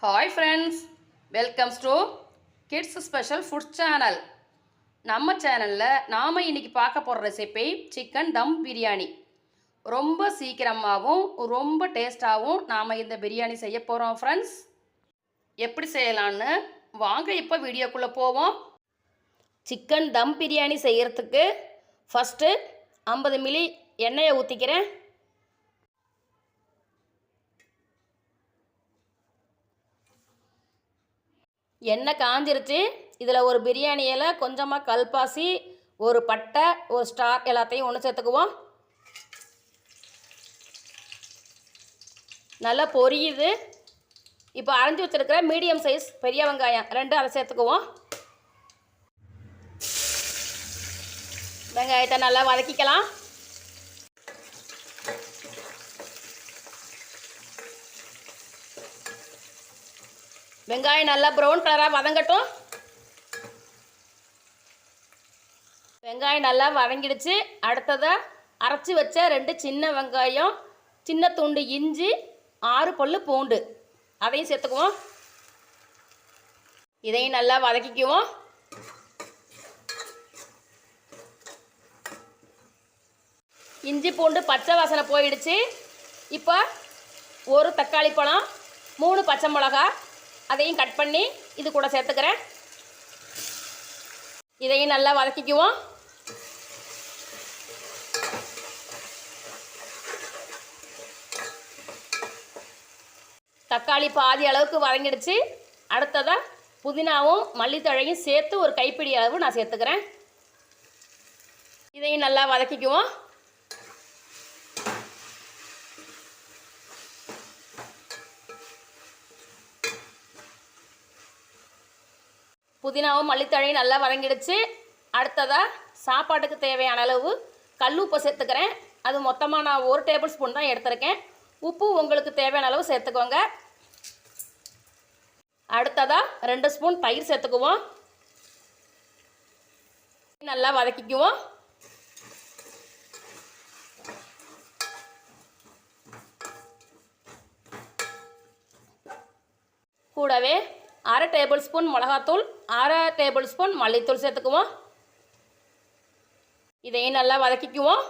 Hi friends, welcomes to kids special food channel. நம்ம சேனலில் நாம் இன்றைக்கி பார்க்க போகிற ரெசிபி சிக்கன் தம் பிரியாணி. ரொம்ப சீக்கிரமாகவும் ரொம்ப டேஸ்ட்டாகவும் நாம் இந்த பிரியாணி செய்ய போகிறோம் ஃப்ரெண்ட்ஸ். எப்படி செய்யலான்னு வாங்க இப்போ வீடியோக்குள்ளே போவோம். சிக்கன் தம் பிரியாணி செய்கிறதுக்கு ஃபஸ்ட்டு 50 மில்லி எண்ணெயை ஊற்றிக்கிறேன். எண்ணெய் காஞ்சிருச்சு. இதில் ஒரு பிரியாணி இலை, கொஞ்சமாக கல்பாசி, ஒரு பட்டை, ஒரு ஸ்டார் எல்லாத்தையும் ஒன்று சேர்த்துக்குவோம். நல்லா பொரியுது. இப்போ அரைஞ்சி வச்சுருக்கிற மீடியம் சைஸ் பெரிய வெங்காயம் 2 அதை சேர்த்துக்குவோம். வெங்காயத்தை நல்லா வதக்கிக்கலாம். வெங்காயம் நல்லா ப்ரௌன் கலராக வதங்கட்டும். வெங்காயம் நல்லா வதங்கிடுச்சு. அடுத்ததாக அரைச்சி வச்ச 2 சின்ன வெங்காயம், சின்ன துண்டு இஞ்சி, 6 பல்லு பூண்டு அதையும் சேர்த்துக்குவோம். இதையும் நல்லா வதக்கிக்குவோம். இஞ்சி பூண்டு பச்சை வாசனை போயிடுச்சு. இப்போ ஒரு தக்காளி பழம், 3 பச்சை மிளகா அதையும் கட் பண்ணி இது கூட சேர்த்துக்கிறேன். இதையும் நல்லா வதக்கிக்குவோம். தக்காளி பாதி அளவுக்கு வதங்கிடுச்சு. அடுத்ததாக புதினாவும் மல்லித்தழையும் சேர்த்து ஒரு கைப்பிடி அளவு நான் சேர்த்துக்கிறேன். இதையும் நல்லா வதக்கிக்குவோம். புதினாவும் மல்லித்தழையும் நல்லா வதங்கிடுச்சு. அடுத்ததாக சாப்பாட்டுக்கு தேவையான அளவு கல் உப்பை சேர்த்துக்கிறேன். அது மொத்தமாக நான் 1 டேபிள் ஸ்பூன் தான் எடுத்திருக்கேன். உப்பு உங்களுக்கு தேவையான அளவு சேர்த்துக்கோங்க. அடுத்ததாக 2 ஸ்பூன் தயிர் சேர்த்துக்குவோம். நல்லா வதக்கிக்குவோம். கூடவே 1/2 டேபிள் ஸ்பூன் மிளகாத்தூள், 1/2 டேபிள் ஸ்பூன் மல்லித்தூள் சேர்த்துக்குவோம். இதையும் நல்லா வதக்கிக்குவோம்.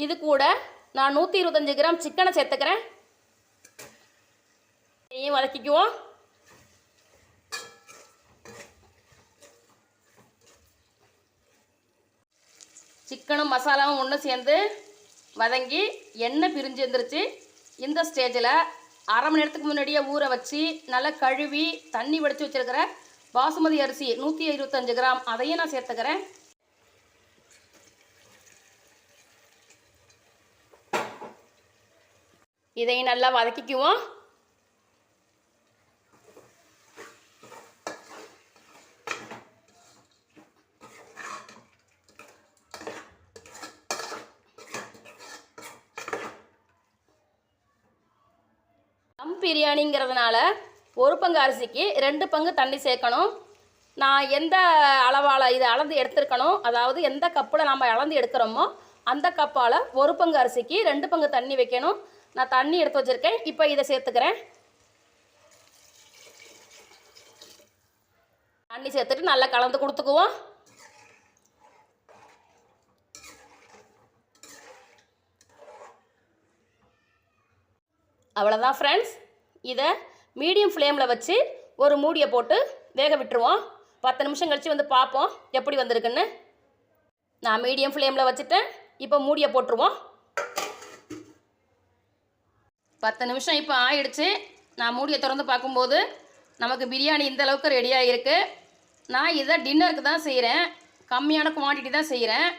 இது கூட நான் 125 கிராம் சிக்கனை சேர்த்துக்கிறேன். இதையும் வதக்கிக்குவோம். சிக்கனும் மசாலாவும் ஒன்று சேர்ந்து வதங்கி எண்ணெய் பிரிஞ்சு வந்துருச்சு. இந்த ஸ்டேஜில் 1/2 மணி நேரத்துக்கு முன்னாடியே ஊற வச்சு நல்லா கழுவி தண்ணி வடித்து வச்சுருக்கிற பாசுமதி அரிசி 125 கிராம் அதையும் நான் சேர்த்துக்கிறேன். இதையும் நல்லா வதக்கிக்குவோம். தம் பிரியாணிங்கிறதுனால 1 பங்கு அரிசிக்கு 2 பங்கு தண்ணி சேர்க்கணும். நான் எந்த அளவால் இதை அளந்து எடுத்துருக்கணும், அதாவது எந்த கப்பில் நம்ம அளந்து எடுக்கிறோமோ அந்த கப்பால் 1 பங்கு அரிசிக்கு 2 பங்கு தண்ணி வைக்கணும். நான் தண்ணி எடுத்து வச்சுருக்கேன். இப்போ இதை சேர்த்துக்கிறேன். தண்ணி சேர்த்துட்டு நல்லா கலந்து கொடுத்துக்குவோம். அவ்வளோதான் ஃப்ரெண்ட்ஸ். இதை மீடியம் ஃப்ளேமில் வச்சு ஒரு மூடியை போட்டு வேக விட்டுருவோம். 10 நிமிஷம் கழித்து வந்து பார்ப்போம் எப்படி வந்திருக்குன்னு. நான் மீடியம் ஃப்ளேமில் வச்சுட்டேன். இப்போ மூடியை போட்டுருவோம். 10 நிமிஷம் இப்போ ஆயிடுச்சு. நான் மூடியை திறந்து பார்க்கும்போது நமக்கு பிரியாணி இந்த அளவுக்கு ரெடியாக இருக்குது. நான் இதை டின்னருக்கு தான் செய்கிறேன். கம்மியான குவான்டிட்டி தான் செய்கிறேன்.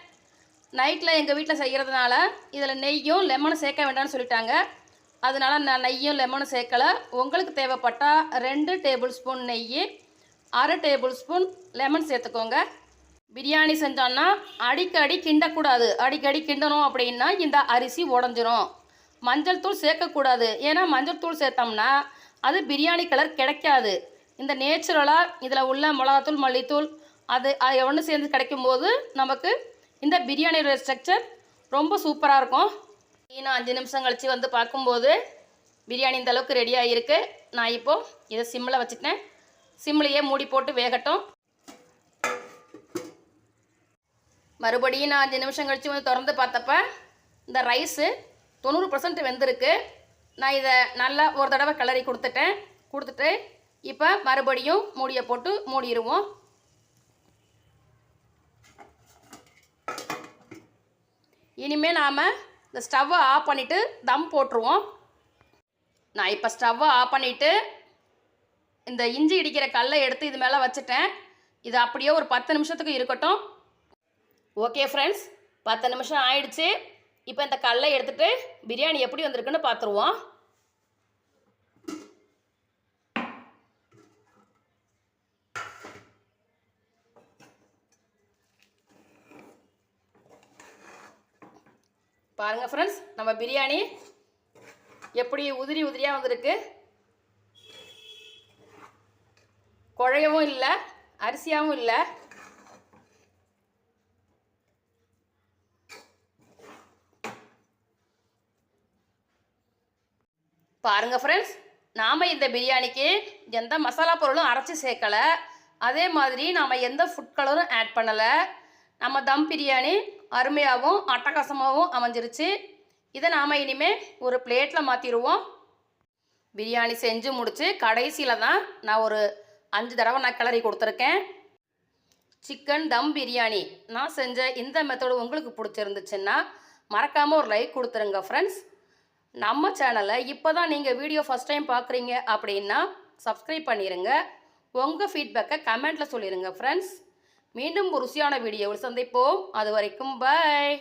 நைட்டில் எங்கள் வீட்டில் செய்கிறதுனால இதில் நெய்யும் லெமனும் சேர்க்க வேண்டாம்னு சொல்லிட்டாங்க. அதனால் நான் நெய்யும் லெமனும் சேர்க்கலை. உங்களுக்கு தேவைப்பட்டால் 2 டேபிள் ஸ்பூன் நெய், 1/2 டேபிள் ஸ்பூன் லெமன் சேர்த்துக்கோங்க. பிரியாணி செஞ்சோன்னா அடிக்கடி கிண்டக்கூடாது. அடிக்கடி கிண்டணும் அப்படின்னா இந்த அரிசி உடஞ்சிரும். மஞ்சள் தூள் சேர்க்கக்கூடாது. ஏன்னா மஞ்சள் தூள் சேர்த்தோம்னா அது பிரியாணி கலர் கிடைக்காது. இந்த நேச்சுரலாக இதில் உள்ள மிளகாத்தூள், மல்லித்தூள் அது ஒன்று சேர்ந்து கிடைக்கும்போது நமக்கு இந்த பிரியாணியோட ஸ்ட்ரக்சர் ரொம்ப சூப்பராக இருக்கும். நான் 5 நிமிஷம் கழித்து வந்து பார்க்கும்போது பிரியாணி இந்த அளவுக்கு ரெடியாக இருக்குது. நான் இப்போது இதை சிம்மில் வச்சுட்டேன். சிம்லேயே மூடி போட்டு வேகட்டும். மறுபடியும் நான் 5 நிமிஷம் கழித்து வந்து திறந்து பார்த்தப்ப இந்த ரைஸு 90% வெந்திருக்கு. நான் இதை நல்லா ஒரு தடவை கிளறி கொடுத்துட்டு இப்போ மறுபடியும் மூடியை போட்டு மூடிடுவோம். இனிமேல் நாம் இந்த ஸ்டவ்வை ஆஃப் பண்ணிவிட்டு தம் போட்டுருவோம். நான் இப்போ ஸ்டவ்வை ஆஃப் பண்ணிவிட்டு இந்த இஞ்சி இடிக்கிற கல்லை எடுத்து இது மேலே வச்சுட்டேன். இது அப்படியே ஒரு 10 நிமிஷத்துக்கு இருக்கட்டும். ஓகே ஃப்ரெண்ட்ஸ், 10 நிமிஷம் ஆயிடுச்சு. இப்போ இந்த கல்லை எடுத்துகிட்டு பிரியாணி எப்படி வந்திருக்குன்னு பார்த்துருவோம். பாருங்கள் ஃப்ரெண்ட்ஸ், நம்ம பிரியாணி எப்படி உதிரி உதிரியாக வந்திருக்கு. குழையவும் இல்லை, அரிசியாகவும் இல்லை. பாருங்கள் ஃப்ரெண்ட்ஸ், நாம் இந்த பிரியாணிக்கு எந்த மசாலா பொருளும் அரைச்சி சேர்க்கலை. அதே மாதிரி நாம் எந்த ஃபுட் கலரும் ஆட் பண்ணலை. நம்ம தம் பிரியாணி அருமையாகவும் அட்டகாசமாகவும் அமைஞ்சிருச்சு. இதை நாம் இனிமேல் ஒரு பிளேட்டில் மாற்றிடுவோம். பிரியாணி செஞ்சு முடித்து கடைசியில் தான் நான் ஒரு 5 தடவை நான் கிளறி கொடுத்துருக்கேன். சிக்கன் தம் பிரியாணி நான் செஞ்ச இந்த மெத்தடு உங்களுக்கு பிடிச்சிருந்துச்சுன்னா மறக்காமல் ஒரு லைக் கொடுத்துருங்க ஃப்ரெண்ட்ஸ். நம்ம சேனலை இப்போ தான் நீங்கள் வீடியோ ஃபஸ்ட் டைம் பார்க்குறீங்க அப்படின்னா சப்ஸ்கிரைப் பண்ணிடுங்க. உங்கள் ஃபீட்பேக்கை கமெண்ட்டில் சொல்லிடுங்க ஃப்ரெண்ட்ஸ். மீண்டும் ஒரு ருசியான வீடியோவில் சந்திப்போம். அது வரைக்கும் பாய்.